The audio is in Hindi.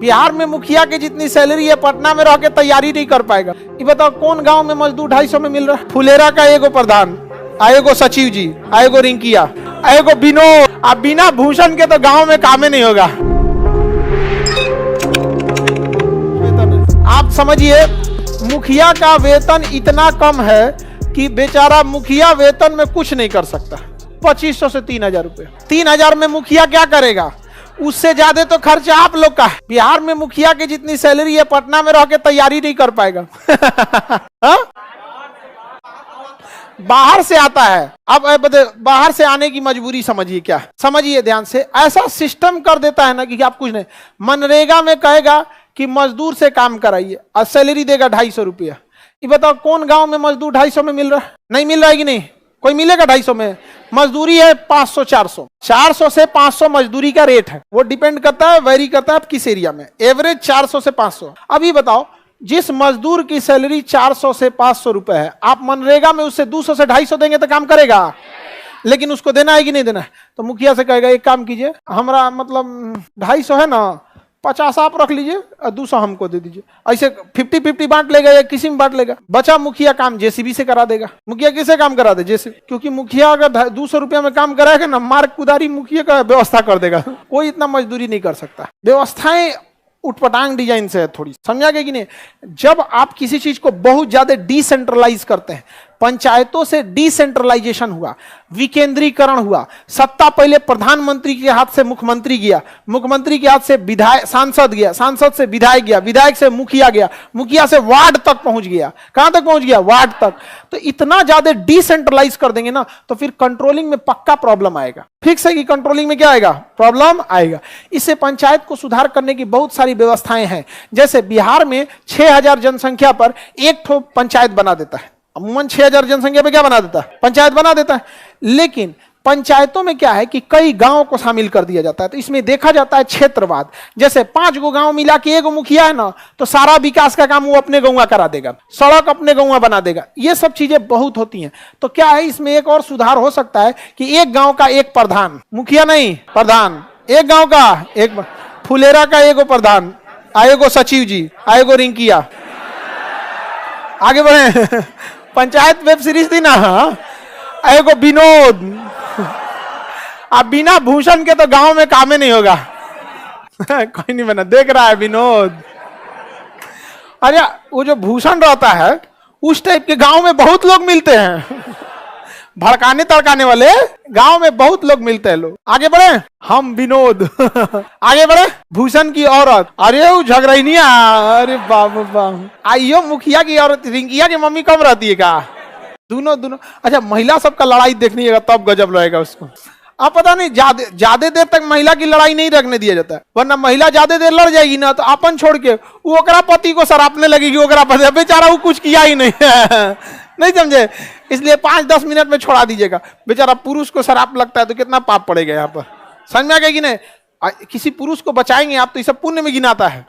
बिहार में मुखिया की जितनी सैलरी है पटना में रह के तैयारी नहीं कर पाएगा। ये बताओ कौन गांव में मजदूर 250 में मिल रहा है? फुलेरा का एगो प्रधान, आएगो सचिव जी, आएगो रिंकिया, आएगो विनोद। अब बिना भूषण के तो गांव में कामे नहीं होगा। आप समझिए मुखिया का वेतन इतना कम है कि बेचारा मुखिया वेतन में कुछ नहीं कर सकता। 2500 से 3000 रुपए। 3000 में मुखिया क्या करेगा? उससे ज्यादा तो खर्चा आप लोग का है। बिहार में मुखिया की जितनी सैलरी है पटना में रह के तैयारी नहीं कर पाएगा। बाहर से आता है। अब बाहर से आने की मजबूरी समझिए क्या, समझिए ध्यान से। ऐसा सिस्टम कर देता है ना कि आप कुछ नहीं, मनरेगा में कहेगा कि मजदूर से काम कराइए और सैलरी देगा 250 रुपया। ये बताओ कौन गांव में मजदूर 250 में मिल रहा है? नहीं मिल रहा है कि नहीं? कोई मिलेगा 250 में? मजदूरी है 500 400, 400 से 500 मजदूरी का रेट है। वो डिपेंड करता है, वेरी करता है आप किस एरिया में। एवरेज 400 से 500। अभी बताओ जिस मजदूर की सैलरी 400 से 500 रुपए है, आप मनरेगा में उससे 200 से 250 देंगे तो काम करेगा? लेकिन उसको देना है कि नहीं देना है? तो मुखिया से कहेगा एक काम कीजिए, हमारा मतलब 250 है ना, 50 आप रख लीजिए और 200 हमको दे दीजिए। ऐसे 50-50 बांट लेगा या किसी में बांट लेगा। बचा मुखिया काम जेसीबी से करा देगा। मुखिया किसे काम करा दे? जेसीबी। क्योंकि मुखिया अगर 200 रुपया में काम कराएगा ना, मार्ग कुदारी मुखिया का व्यवस्था कर देगा। कोई इतना मजदूरी नहीं कर सकता। व्यवस्थाएं उटपटांग डिजाइन से है थोड़ी, समझा गया कि नहीं? जब आप किसी चीज को बहुत ज्यादा डिसेंट्रलाइज करते हैं, पंचायतों से डिसेंट्रलाइजेशन हुआ, विकेंद्रीकरण हुआ। सत्ता पहले प्रधानमंत्री के हाथ से मुख्यमंत्री गया, मुख्यमंत्री के हाथ से विधायक सांसद गया, सांसद से विधायक गया, विधायक से मुखिया गया, मुखिया से वार्ड तक पहुंच गया। कहां तक पहुंच गया? वार्ड तक। तो इतना ज्यादा डिसेंट्रलाइज कर देंगे ना तो फिर कंट्रोलिंग में पक्का प्रॉब्लम आएगा। फिक्स है कि कंट्रोलिंग में क्या आएगा? प्रॉब्लम आएगा। इससे पंचायत को सुधार करने की बहुत सारी व्यवस्थाएं हैं। जैसे बिहार में 6000 जनसंख्या पर एक ठो पंचायत बना देता है। अमूमन 6000 जनसंख्या पे क्या बना देता है? पंचायत बना देता है। लेकिन पंचायतों में क्या है कि कई गांवों को शामिल कर दिया जाता है। तो इसमें देखा जाता है क्षेत्रवाद। जैसे 5 गो गांव मिला के एक मुखिया है ना, तो सारा विकास का काम वो अपने गांव करा देगा, सड़क अपने गांव बना देगा। ये सब चीजें बहुत होती हैं। तो क्या है, इसमें एक और सुधार हो सकता है कि एक गांव का एक प्रधान, मुखिया नहीं प्रधान, एक गांव का एक, फुलेरा का एगो प्रधान, आएगो सचिव जी, आएगो रिंकिया। आगे बढ़े। पंचायत वेब सीरीज थी ना, एगो विनोद। अब बिना भूषण के तो गांव में कामे नहीं होगा। कोई नहीं बना, देख रहा है विनोद। अरे वो जो भूषण रहता है उस टाइप के गांव में बहुत लोग मिलते हैं। भड़काने तड़काने वाले गांव में बहुत लोग मिलते हैं। लोग आगे बढ़े। हम विनोद। आगे बढ़े। भूषण की औरत, अरे वो झगड़ैनिया, अरे बाबू बाबू। आइयो मुखिया की औरत, रिंकिया की मम्मी कम रहती है का? दोनों। अच्छा महिला सबका लड़ाई देखनी है तब गजब लगेगा उसको। आप पता नहीं ज्यादा देर तक महिला की लड़ाई नहीं रखने दिया जाता है, वरना महिला ज्यादा देर लड़ जाएगी ना तो अपन छोड़ के वो ओकरा पति को सरापने लगेगी। ओकरा पति बेचारा वो कुछ किया ही नहीं है। नहीं समझे? इसलिए 5-10 मिनट में छोड़ा दीजिएगा। बेचारा पुरुष को शराब लगता है तो कितना पाप पड़ेगा यहाँ पर। समझ में आ गया कि नहीं? किसी पुरुष को बचाएंगे आप तो ये सब पुण्य में गिनाता है।